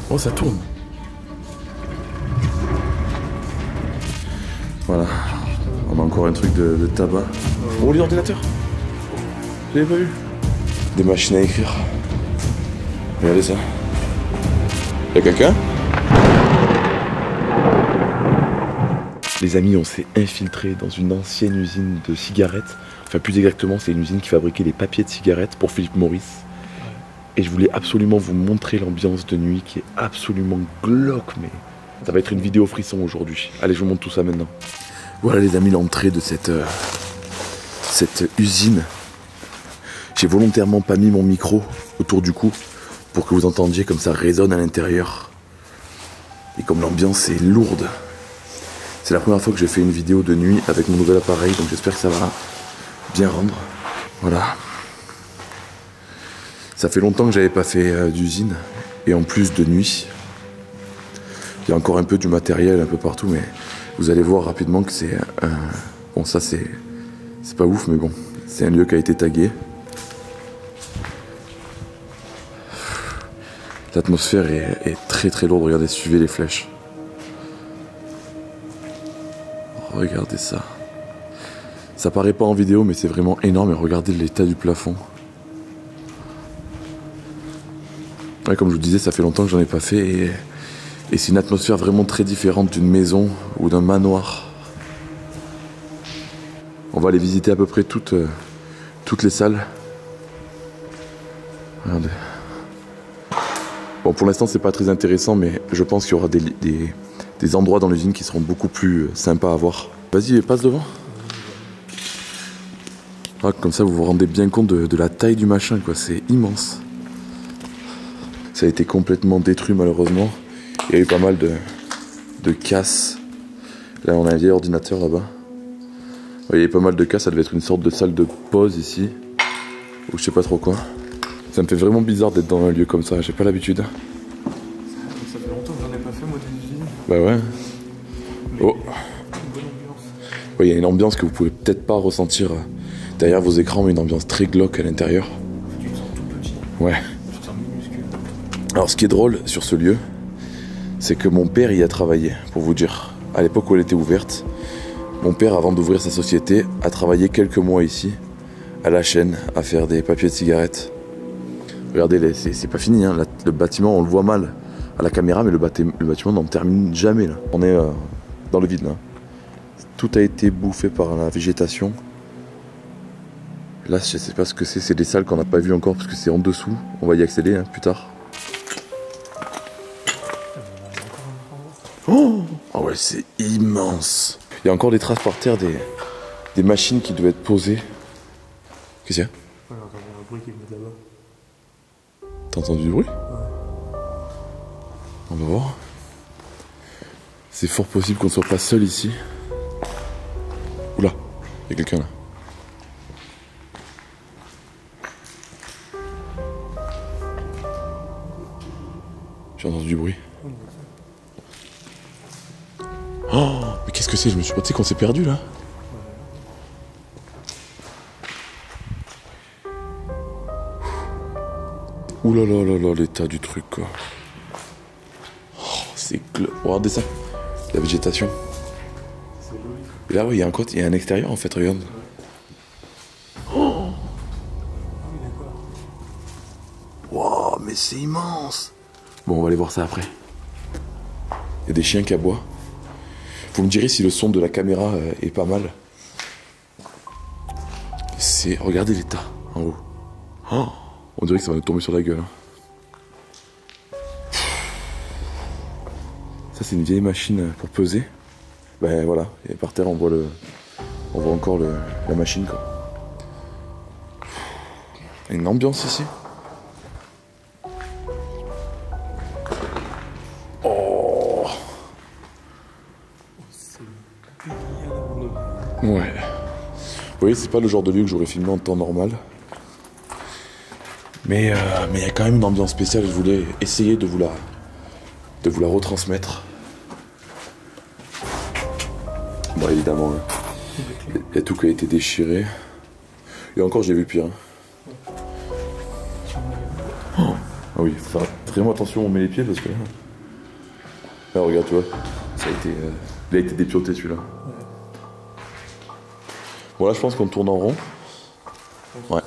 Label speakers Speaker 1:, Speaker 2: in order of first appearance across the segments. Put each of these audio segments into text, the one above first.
Speaker 1: Oh, ça tourne. Voilà. On a encore un truc de tabac. Oh, l'ordinateur. Je l'avais pas vu. Des machines à écrire. Regardez ça. Y'a quelqu'un? Les amis, on s'est infiltré dans une ancienne usine de cigarettes. Enfin, plus exactement, c'est une usine qui fabriquait les papiers de cigarettes pour Philip Morris. Et je voulais absolument vous montrer l'ambiance de nuit qui est absolument glauque, mais ça va être une vidéo frisson aujourd'hui. Allez, je vous montre tout ça maintenant. Voilà les amis, l'entrée de cette usine. J'ai volontairement pas mis mon micro autour du cou pour que vous entendiez comme ça résonne à l'intérieur. Et comme l'ambiance est lourde. C'est la première fois que je fais une vidéo de nuit avec mon nouvel appareil, donc j'espère que ça va bien rendre. Voilà. Ça fait longtemps que j'avais pas fait d'usine, et en plus de nuit. Il y a encore un peu du matériel un peu partout, mais vous allez voir rapidement que c'est bon, ça c'est pas ouf, mais bon, c'est un lieu qui a été tagué. L'atmosphère est très très lourde, regardez, suivez les flèches. Regardez ça. Ça paraît pas en vidéo, mais c'est vraiment énorme, et regardez l'état du plafond. Ouais, comme je vous disais, ça fait longtemps que j'en ai pas fait, et c'est une atmosphère vraiment très différente d'une maison ou d'un manoir. On va aller visiter à peu près toutes les salles. Regardez. Bon, pour l'instant, c'est pas très intéressant, mais je pense qu'il y aura des endroits dans l'usine qui seront beaucoup plus sympas à voir. Vas-y, passe devant. Ah, comme ça, vous vous rendez bien compte de la taille du machin, quoi. C'est immense. Ça a été complètement détruit, malheureusement. Il y a eu pas mal de casses. Là, on a un vieil ordinateur là-bas. Il y a eu pas mal de casses. Ça devait être une sorte de salle de pause ici. Ou je sais pas trop quoi. Ça me fait vraiment bizarre d'être dans un lieu comme ça. J'ai pas l'habitude.
Speaker 2: Ça fait longtemps que j'en ai pas fait, moi, des usines.
Speaker 1: Bah ouais.
Speaker 2: Mais
Speaker 1: Oh.
Speaker 2: une bonne ambiance.
Speaker 1: Oui, il y a une ambiance que vous pouvez peut-être pas ressentir derrière vos écrans, mais une ambiance très glauque à l'intérieur.
Speaker 2: Tu te sens tout petit.
Speaker 1: Ouais.
Speaker 2: Tu te sens minuscule.
Speaker 1: Alors, ce qui est drôle sur ce lieu, c'est que mon père y a travaillé, pour vous dire. À l'époque où elle était ouverte, mon père, avant d'ouvrir sa société, a travaillé quelques mois ici, à la chaîne, à faire des papiers de cigarettes. Regardez, c'est pas fini, hein. Le bâtiment, on le voit mal à la caméra, mais le bâtiment n'en termine jamais, là. On est dans le vide, là. Tout a été bouffé par la végétation. Là, je sais pas ce que c'est des salles qu'on n'a pas vues encore, parce que c'est en dessous. On va y accéder, hein, plus tard. Oh, oh ouais, c'est immense. Il y a encore des traces par terre des machines qui devaient être posées. Qu'est-ce qu'il y a?
Speaker 2: Ouais, encore un bruit qui venait de là-bas.
Speaker 1: T'as entendu du bruit?
Speaker 2: Ouais.
Speaker 1: On va voir. C'est fort possible qu'on soit pas seul ici. Oula, il y a quelqu'un là. J'ai entendu du bruit. Oh, mais qu'est-ce que c'est? Je me suis pas... Tu sais qu'on s'est perdu là. Ouh là là là là, l'état du truc quoi. Oh, c'est regardez ça, la végétation.
Speaker 2: C'est joli.
Speaker 1: Et là, oui, il y a un côté, il y a un extérieur en fait, regarde. Oh,
Speaker 2: Oui, d'accord.
Speaker 1: wow, mais c'est immense. Bon, on va aller voir ça après. Il y a des chiens qui aboient. Vous me direz si le son de la caméra est pas mal. C'est... Regardez l'état, en haut. Oh, on dirait que ça va nous tomber sur la gueule. Ça, c'est une vieille machine pour peser. Ben voilà, et par terre, on voit encore la machine, quoi. Il y a une ambiance ici. Oh.
Speaker 2: C'est bien abandonné.
Speaker 1: Ouais. Vous voyez, c'est pas le genre de lieu que j'aurais filmé en temps normal. Mais il y a quand même une ambiance spéciale. Je voulais essayer de vous la retransmettre. Bon, évidemment, il y a tout qui a été déchiré. Et encore, j'ai vu pire. Oh. Ah oui, il faut faire vraiment attention où on met les pieds parce que là... Là, regarde, tu vois, ça a été, il a été dépioté celui-là. Ouais. Bon, là, je pense qu'on tourne en rond. Ouais.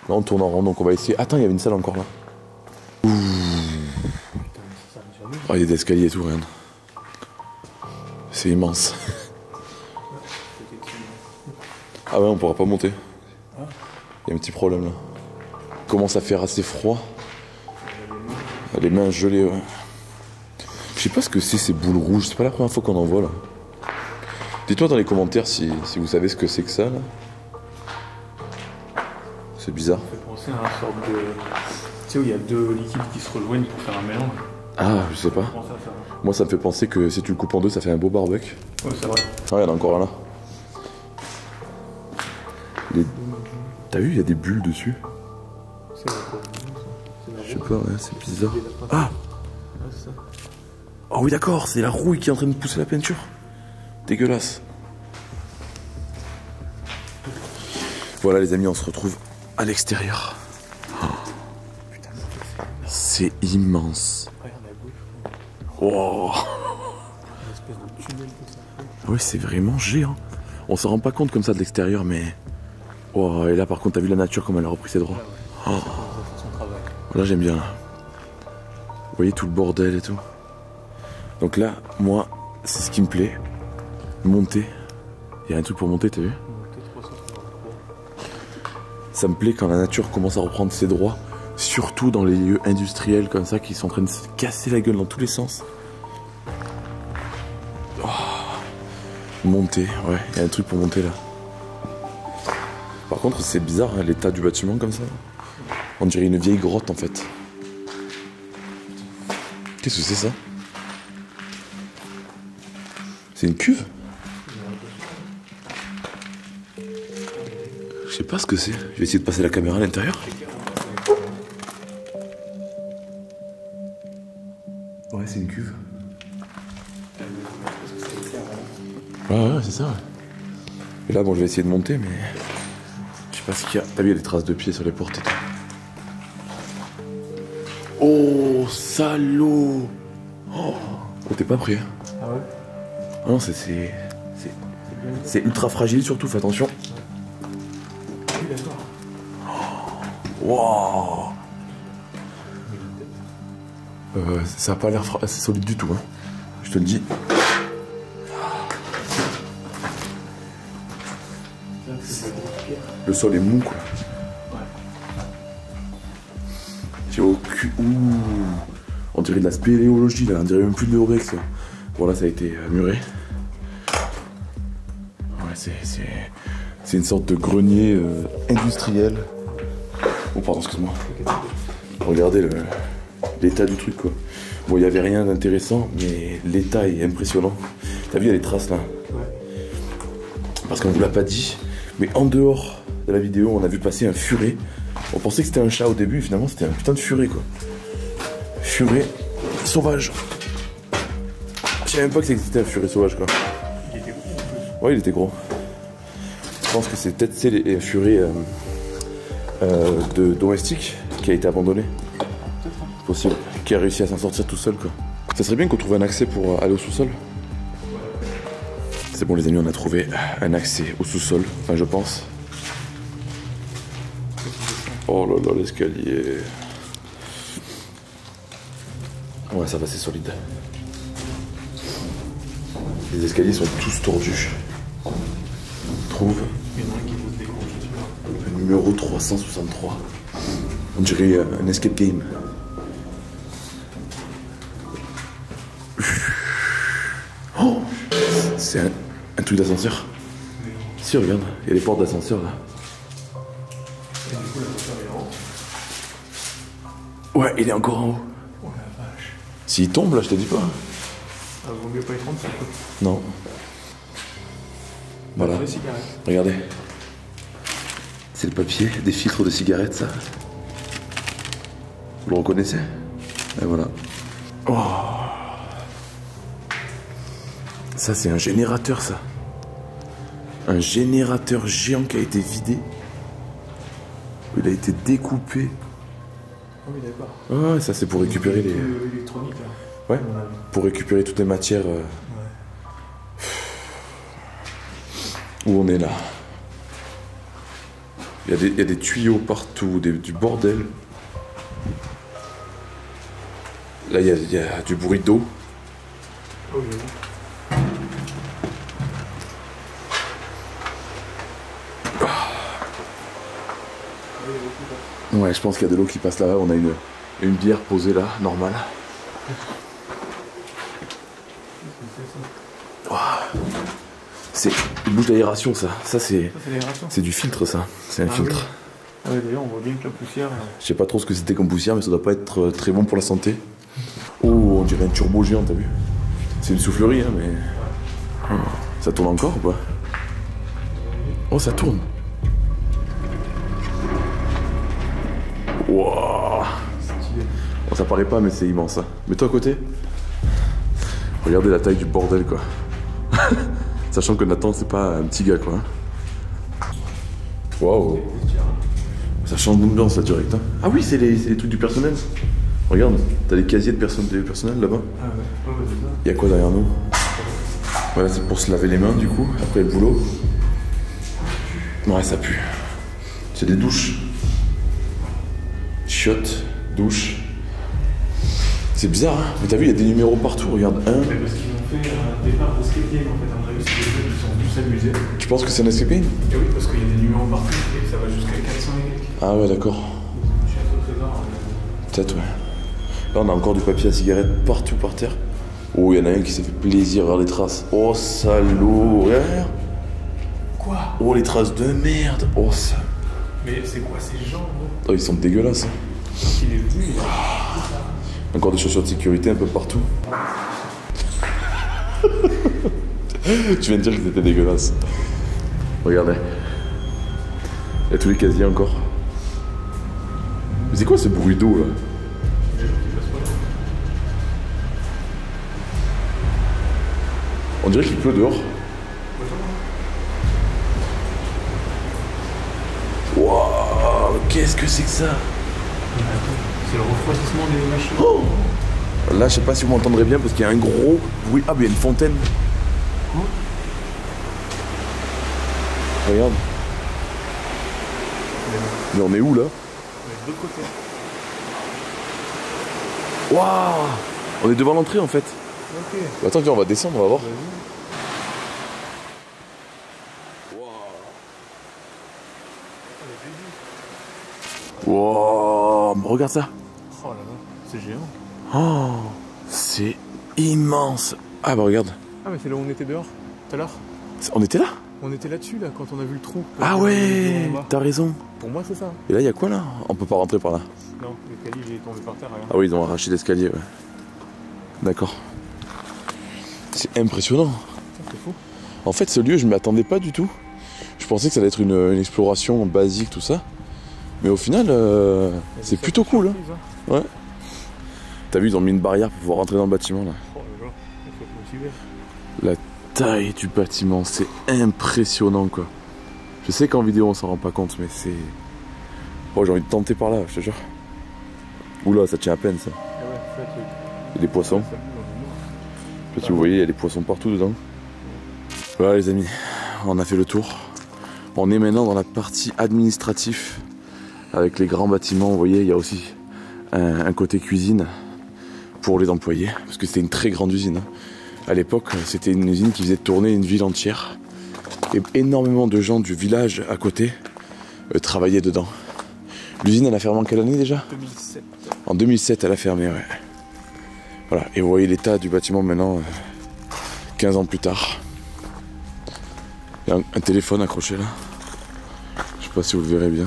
Speaker 1: Là, on tourne en rond, donc on va essayer... Attends, il y avait une salle encore là. Ouh. Oh, il y a des escaliers et tout, regarde. C'est immense. Ah ouais, on pourra pas monter. Il y a un petit problème là. Il commence à faire assez froid. Les mains gelées, ouais. Je sais pas ce que c'est ces boules rouges, c'est pas la première fois qu'on en voit là. Dites-moi dans les commentaires si vous savez ce que c'est que ça là. C'est bizarre.
Speaker 2: Ça fait penser à une sorte de... Tu sais où il y a deux liquides qui se rejoignent pour faire un mélange.
Speaker 1: Ah, je sais pas. Moi ça me fait penser que si tu le coupes en deux ça fait un beau barbecue.
Speaker 2: Ouais, c'est vrai.
Speaker 1: Ah, il y en a encore un là. T'as vu, il y a des bulles dessus. Je sais pas, ouais, c'est bizarre. Ah! Oh oui d'accord, c'est la rouille qui est en train de pousser la peinture. Dégueulasse. Voilà les amis, on se retrouve à l'extérieur. Oh. C'est immense. Wow. Oui, c'est vraiment géant. On s'en rend pas compte comme ça de l'extérieur, mais... Oh, et là par contre, t'as vu la nature comme elle a repris ses droits. Oh. Là j'aime bien. Vous voyez tout le bordel et tout. Donc là, moi, c'est ce qui me plaît. Monter. Il y a un truc pour monter, t'as vu? Ça me plaît quand la nature commence à reprendre ses droits. Surtout dans les lieux industriels comme ça qui sont en train de se casser la gueule dans tous les sens. Oh. Monter, ouais, il y a un truc pour monter là. Par contre, c'est bizarre hein, l'état du bâtiment comme ça. On dirait une vieille grotte en fait. Qu'est-ce que c'est ça? C'est une cuve? Je sais pas ce que c'est. Je vais essayer de passer la caméra à l'intérieur. Ouais, c'est une cuve. Ouais, c'est ça. Ouais. Et là, bon, je vais essayer de monter, mais... Je sais pas ce qu'il y a. T'as vu, il y a des traces de pieds sur les portes et tout. Oh, salaud! Oh, t'es pas prêt.
Speaker 2: Ah ouais?
Speaker 1: Ah non, c'est ultra fragile surtout, fais attention.
Speaker 2: Oui, d'accord.
Speaker 1: Wow. Ça a pas l'air assez solide du tout, hein. Je te le dis. Le sol est mou, quoi.
Speaker 2: Ouais.
Speaker 1: J'ai aucune... Ouh. On dirait de la spéléologie, là. On dirait même plus de l'urbex, là. Bon, là, ça a été muré. Ouais, c'est une sorte de grenier industriel. Oh, pardon, excuse-moi. Regardez l'état du truc, quoi. Bon, il n'y avait rien d'intéressant, mais l'état est impressionnant. T'as vu, il y a les traces, là. Ouais. Parce qu'on vous l'a pas dit, mais en dehors de la vidéo, on a vu passer un furet. On pensait que c'était un chat au début, finalement, c'était un putain de furet, quoi. Furet sauvage. Je savais même pas que ça existait un furet sauvage, quoi.
Speaker 2: Il était gros en plus.
Speaker 1: Ouais, il était gros. Je pense que c'est peut-être les furets de domestique qui a été abandonné. Possible. Qui a réussi à s'en sortir tout seul, quoi. Ça serait bien qu'on trouve un accès pour aller au sous-sol. C'est bon les amis, on a trouvé un accès au sous-sol, enfin je pense. Oh là là, l'escalier. Ouais, ça va, c'est solide. Les escaliers sont tous tordus. On trouve le numéro 363. On dirait un escape game. Oh, c'est un truc d'ascenseur. Si, regarde, il y a les portes d'ascenseur là.
Speaker 2: Et du coup, l'ascenseur est en haut.
Speaker 1: Ouais, il est encore en haut.
Speaker 2: Oh la vache.
Speaker 1: S'il tombe là, je te dis pas.
Speaker 2: Ah, vaut mieux pas y prendre ça.
Speaker 1: Non. Voilà.
Speaker 2: Les cigarettes.
Speaker 1: Regardez. C'est le papier des filtres de cigarettes, ça. Vous le reconnaissez? Et voilà. Oh. Ça, c'est un générateur, ça. Un générateur géant qui a été vidé. Il a été découpé.
Speaker 2: Ah oui, d'accord.
Speaker 1: Ouais, ça c'est pour récupérer les...
Speaker 2: Électronique, là.
Speaker 1: Ouais, pour récupérer toutes les matières... Où on est là. Il y a des tuyaux partout, du bordel. Là, il y a du bruit d'eau.
Speaker 2: Oh, oui.
Speaker 1: Ouais, je pense qu'il y a de l'eau qui passe là. On a une bière posée là, normale. C'est une bouche d'aération, ça. Ça, c'est du filtre, ça. C'est un filtre.
Speaker 2: Oui. Ah ouais, d'ailleurs, on voit bien que la poussière...
Speaker 1: Je sais pas trop ce que c'était comme poussière, mais ça doit pas être très bon pour la santé. Oh, on dirait un turbo géant, t'as vu? C'est une soufflerie, hein, mais... Oh, ça tourne encore ou pas? Oh, ça tourne. Wouah. Bon, ça paraît pas, mais c'est immense, hein. Mets-toi à côté. Regardez la taille du bordel, quoi. Sachant que Nathan, c'est pas un petit gars, quoi. Waouh. Ça change d'ambiance, là, direct. Hein. Ah oui, c'est les trucs du personnel. Regarde, t'as les casiers de personnel là-bas.
Speaker 2: Ah ouais, c'est ça.
Speaker 1: Il y a quoi derrière nous? Voilà, c'est pour se laver les mains, du coup, après le boulot. Ouais, ça pue. C'est des douches. Chiottes, douche. C'est bizarre, hein. Mais t'as vu, il y a des numéros partout, regarde.
Speaker 2: Mais parce qu'ils ont fait un départ d'escape game, en fait. On a vu ce qu'ils sont tous amusés.
Speaker 1: Tu penses que c'est un escape game?
Speaker 2: Et oui, parce qu'il y a des numéros partout et ça va jusqu'à 400 et quelques.
Speaker 1: Ah ouais, d'accord. Peut-être, ouais. Là, on a encore du papier à cigarette partout par terre. Oh, il y en a un qui s'est fait plaisir, regarde les traces. Oh, salaud, regarde.
Speaker 2: Quoi?
Speaker 1: Oh, les traces de merde. Oh, ça.
Speaker 2: Mais c'est quoi ces gens, gros?
Speaker 1: Oh, ils sont dégueulasses. Hein.
Speaker 2: Il est venu, il a...
Speaker 1: Encore des chaussures de sécurité un peu partout. Tu viens de dire qu'ils étaient dégueulasses. Regardez. Il y a tous les casiers encore. Mais c'est quoi ce bruit d'eau là? On dirait qu'il pleut dehors. Waouh, qu'est-ce que c'est que ça?
Speaker 2: C'est le refroidissement des machines.
Speaker 1: Oh, là, je sais pas si vous m'entendrez bien parce qu'il y a un gros bruit. Ah, mais il y a une fontaine.
Speaker 2: Oh.
Speaker 1: Regarde. Mais on est où là?
Speaker 2: De l'autre côté.
Speaker 1: Waouh! On est devant l'entrée en fait.
Speaker 2: Ok.
Speaker 1: Attends, viens, on va descendre, on va voir. Wow, regarde ça.
Speaker 2: Oh là là, c'est géant.
Speaker 1: Oh, c'est immense. Ah bah regarde.
Speaker 2: Ah mais c'est là où on était dehors, tout à l'heure.
Speaker 1: On était là?
Speaker 2: On était là-dessus, là, quand on a vu le trou.
Speaker 1: Ah ouais, t'as raison.
Speaker 2: Pour moi, c'est ça.
Speaker 1: Et là, il y a quoi là? On peut pas rentrer par là.
Speaker 2: Non, l'escalier, il est tombé par terre, regarde.
Speaker 1: Ah oui, ils ont arraché l'escalier, ouais. D'accord. C'est impressionnant.
Speaker 2: C'est fou.
Speaker 1: En fait, ce lieu, je m'y attendais pas du tout. Je pensais que ça allait être une exploration basique, tout ça. Mais au final, c'est plutôt cool. Hein. Ouais. T'as vu, ils ont mis une barrière pour pouvoir rentrer dans le bâtiment là.
Speaker 2: Oh là là, il faut être motivé.
Speaker 1: La taille du bâtiment, c'est impressionnant quoi. Je sais qu'en vidéo on s'en rend pas compte, mais c'est... Oh, j'ai envie de tenter par là, je te jure. Oula, ça tient à peine ça.
Speaker 2: Ah ouais, c'est ça le truc.
Speaker 1: Il y a des poissons. Je sais pas si vous voyez, il y a des poissons partout dedans. Voilà les amis, on a fait le tour. On est maintenant dans la partie administrative. Avec les grands bâtiments, vous voyez, il y a aussi un côté cuisine pour les employés, parce que c'était une très grande usine. À l'époque, c'était une usine qui faisait tourner une ville entière. Et énormément de gens du village à côté travaillaient dedans. L'usine, elle a fermé en quelle année déjà?
Speaker 2: 2007.
Speaker 1: En 2007, elle a fermé, ouais. Voilà, et vous voyez l'état du bâtiment maintenant, 15 ans plus tard. Il y a un téléphone accroché là. Je sais pas si vous le verrez bien.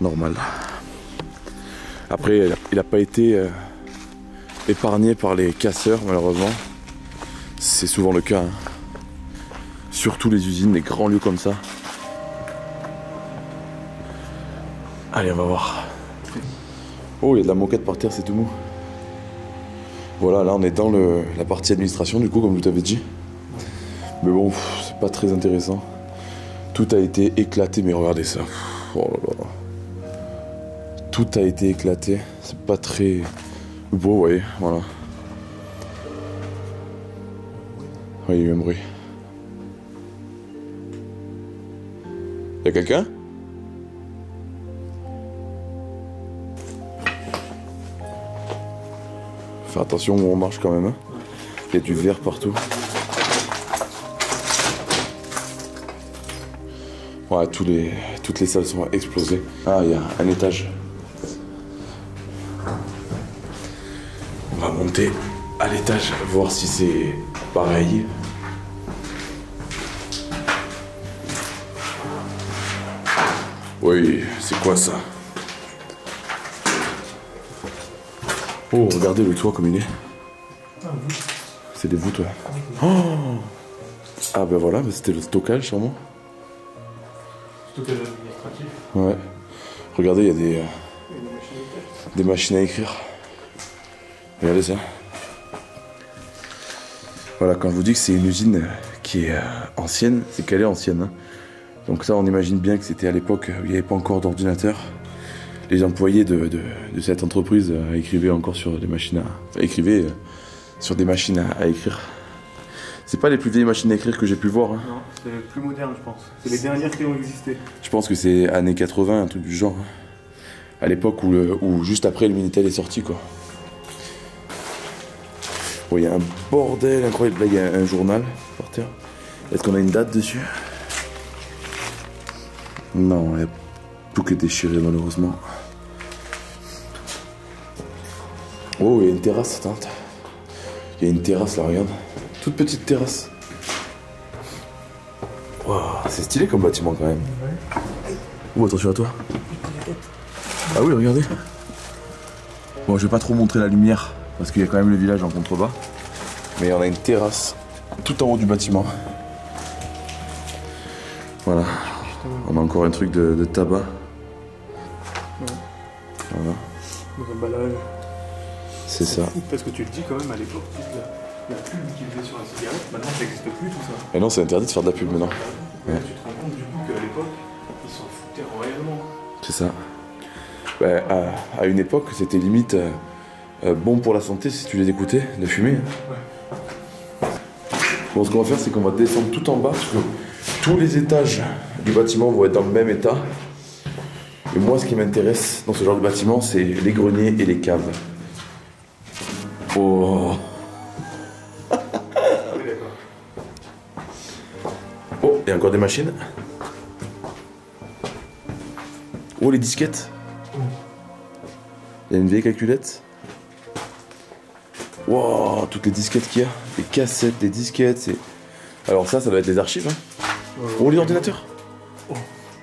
Speaker 1: Normal. Après, il n'a pas été épargné par les casseurs, malheureusement. C'est souvent le cas. Hein. Surtout les usines, les grands lieux comme ça. Allez, on va voir. Oh, il y a de la moquette par terre, c'est tout mou. Voilà, là on est dans la partie administration, du coup, comme je t'avais dit. Mais bon, c'est pas très intéressant. Tout a été éclaté, mais regardez ça. Oh là là. tout a été éclaté. C'est pas très beau, vous voyez, voilà. Oui, il y a eu un bruit. Y'a quelqu'un? Faire attention où on marche quand même, hein. Il y a du verre partout. Ouais, toutes les salles sont explosées. Ah, il y a un étage. On va monter à l'étage, voir si c'est pareil. Oui, c'est quoi ça? Oh, regardez le toit comme il est. C'est des voûtes, ouais. Oh, ah ben voilà, c'était le stockage sûrement.
Speaker 2: Stockage administratif.
Speaker 1: Ouais. Regardez, il y a des machines à écrire. Regardez ça. Voilà, quand je vous dis que c'est une usine qui est ancienne, c'est qu'elle est ancienne, hein. Donc ça, on imagine bien que c'était à l'époque où il n'y avait pas encore d'ordinateur. Les employés de cette entreprise écrivaient encore sur des machines sur des machines à écrire. C'est pas les plus vieilles machines à écrire que j'ai pu voir, hein.
Speaker 2: Non, c'est les plus modernes, je pense. C'est les dernières qui ont existé.
Speaker 1: Je pense que c'est années 80, un truc du genre. Hein. À l'époque où juste après le Minitel est sorti, quoi. Bon, il y a un bordel incroyable. Là, il y a un journal par terre. Est-ce qu'on a une date dessus? Non, il y a tout qui est déchiré, malheureusement. Oh, il y a une terrasse, attends. Il y a une terrasse, là, regarde. Toute petite terrasse. Wow, c'est stylé comme bâtiment, quand même.
Speaker 2: Ouais.
Speaker 1: Oh, attention à toi. Ah oui, regardez. Bon, je vais pas trop montrer la lumière, parce qu'il y a quand même le village en contrebas. Mais on a une terrasse tout en haut du bâtiment. Voilà. On a encore un truc de tabac.
Speaker 2: Ouais.
Speaker 1: Voilà.
Speaker 2: Dans un emballage.
Speaker 1: C'est ça.
Speaker 2: Fou, parce que tu le dis quand même à l'époque, la pub qu'ils faisaient sur la cigarette, maintenant ça n'existe plus tout ça.
Speaker 1: Et non, c'est interdit de faire de la pub maintenant.
Speaker 2: Ouais. Tu te rends compte du coup qu'à l'époque, ils s'en foutaient royalement.
Speaker 1: C'est ça. Bah, à une époque, c'était limite bon pour la santé si tu les écoutais, de fumer.
Speaker 2: Ouais.
Speaker 1: Bon, ce qu'on va faire, c'est qu'on va descendre tout en bas, parce que tous les étages du bâtiment vont être dans le même état. Et moi, ce qui m'intéresse dans ce genre de bâtiment, c'est les greniers et les caves. Oh. Oh, il y a encore des machines. Oh, les disquettes. Il y a une vieille calculette. Wow, toutes les disquettes qu'il y a. Les cassettes, les disquettes. C'est... Alors ça doit être des archives. Hein. Oh, les ordinateurs.
Speaker 2: Oh.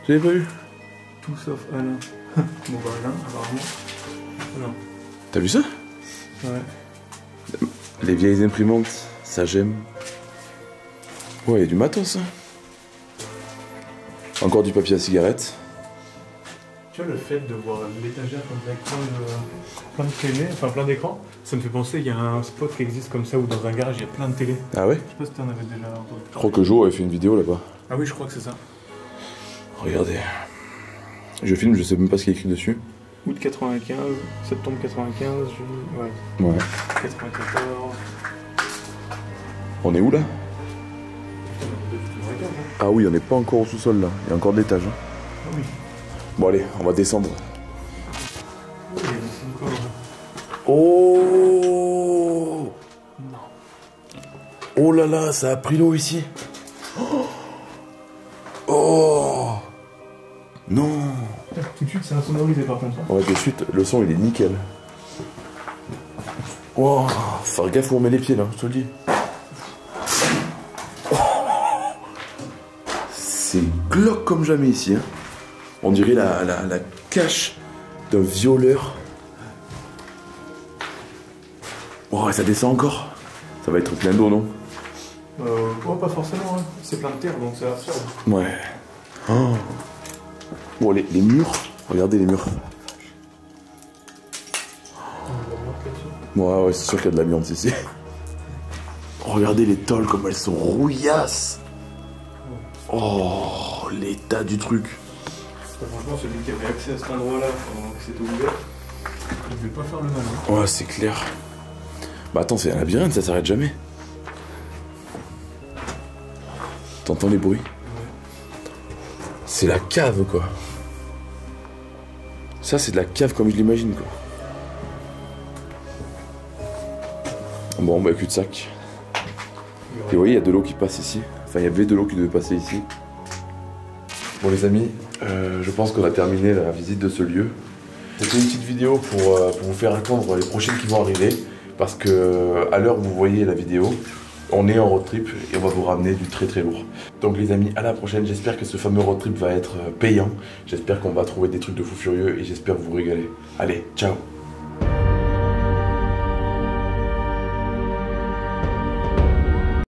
Speaker 1: Je l'avais pas vu.
Speaker 2: Tout sauf Alain. Bon bah Alain, apparemment. Non.
Speaker 1: T'as vu ça?
Speaker 2: Ouais.
Speaker 1: Les vieilles imprimantes, ça j'aime. Ouais, il y a du matos. Hein. Encore du papier à cigarette.
Speaker 2: Tu vois, le fait de voir l'étagère comme ça avec plein de télé, enfin plein d'écrans, ça me fait penser, il y a un spot qui existe comme ça où dans un garage il y a plein de télé.
Speaker 1: Ah ouais?
Speaker 2: Je sais pas si t'en avais déjà entendu.
Speaker 1: Je crois que Jo avait fait une vidéo là-bas.
Speaker 2: Ah oui, je crois que c'est ça.
Speaker 1: Regardez. Je filme, je sais même pas ce qu'il y a écrit dessus.
Speaker 2: Août 95, septembre 95, ouais.
Speaker 1: Ouais.
Speaker 2: 94.
Speaker 1: On est où là? Ah oui, on n'est pas encore au sous-sol là. Il y a encore de l'étage. Hein.
Speaker 2: Ah oui.
Speaker 1: Bon allez, on va descendre.
Speaker 2: Oui, encore.
Speaker 1: Oh!
Speaker 2: Non.
Speaker 1: Oh là là, ça a pris l'eau ici. Oh! Non!
Speaker 2: Tout de suite, c'est insonorisé par contre.
Speaker 1: Ouais, tout de suite, le son il est nickel. Wow! Faut faire gaffe où on met les pieds là, je te le dis. Oh. C'est glauque comme jamais ici. Hein. On dirait la cache d'un violeur. Oh, et ça descend encore. Ça va être plein d'eau, non?
Speaker 2: Oh, pas forcément, hein. C'est plein de terre donc ça absorbe.
Speaker 1: Ouais. Oh. Bon, les murs, regardez les murs. Ouais, c'est sûr qu'il y a de l'amiante ici. Regardez les tôles comme elles sont rouillasses. Oh, l'état du truc.
Speaker 2: Franchement, celui qui avait accès à cet endroit-là pendant que c'était ouvert, il devait pas faire le malin.
Speaker 1: Ouais, c'est clair. Bah attends, c'est un labyrinthe, ça s'arrête jamais. T'entends les bruits? C'est la cave, quoi. Ça, c'est de la cave comme je l'imagine, quoi. Bon, bah cul-de-sac. Et vous voyez, il y a de l'eau qui passe ici. Enfin, il y avait de l'eau qui devait passer ici. Bon, les amis, je pense qu'on a terminé la visite de ce lieu. C'était une petite vidéo pour vous faire attendre les prochaines qui vont arriver. Parce que à l'heure où vous voyez la vidéo, on est en road trip et on va vous ramener du très très lourd. Donc les amis, à la prochaine. J'espère que ce fameux road trip va être payant. J'espère qu'on va trouver des trucs de fou furieux et j'espère vous régaler. Allez, ciao!